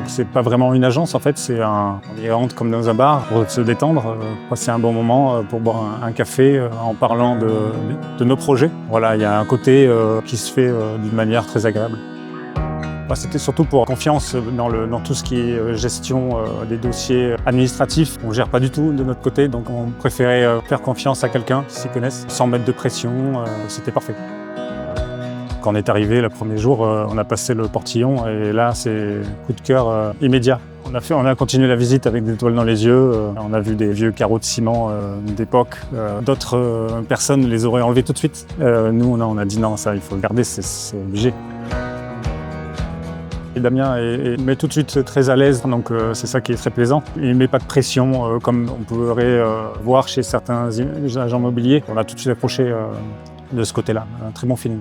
c'est pas vraiment une agence en fait, on y rentre comme dans un bar pour se détendre, passer un bon moment pour boire un café en parlant de nos projets. Voilà, il y a un côté qui se fait d'une manière très agréable. C'était surtout pour confiance dans tout ce qui est gestion des dossiers administratifs. On ne gère pas du tout de notre côté, donc on préférait faire confiance à quelqu'un qui s'y connaisse, sans mettre de pression, c'était parfait. Quand on est arrivé le premier jour, on a passé le portillon et là c'est coup de cœur immédiat. On a continué la visite avec des étoiles dans les yeux, on a vu des vieux carreaux de ciment d'époque. D'autres personnes les auraient enlevés tout de suite. Nous on a dit non, ça il faut le garder, c'est obligé. Et Damien met tout de suite très à l'aise, donc c'est ça qui est très plaisant. Il ne met pas de pression comme on pourrait voir chez certains agents immobiliers. On a tout de suite approché de ce côté-là, un très bon feeling.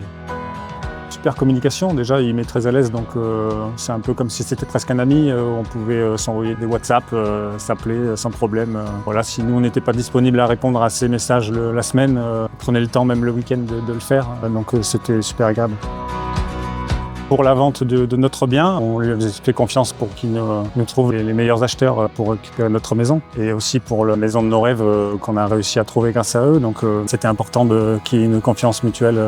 Super communication, déjà il met très à l'aise, donc c'est un peu comme si c'était presque un ami. On pouvait s'envoyer des WhatsApp, s'appeler sans problème. Voilà, si nous on n'était pas disponible à répondre à ces messages la semaine, prenez le temps même le week-end de le faire, donc c'était super agréable. Pour la vente de notre bien, on lui a fait confiance pour qu'il nous trouve les meilleurs acheteurs pour récupérer notre maison et aussi pour la maison de nos rêves qu'on a réussi à trouver grâce à eux. Donc c'était important qu'il y ait une confiance mutuelle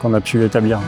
qu'on a pu établir.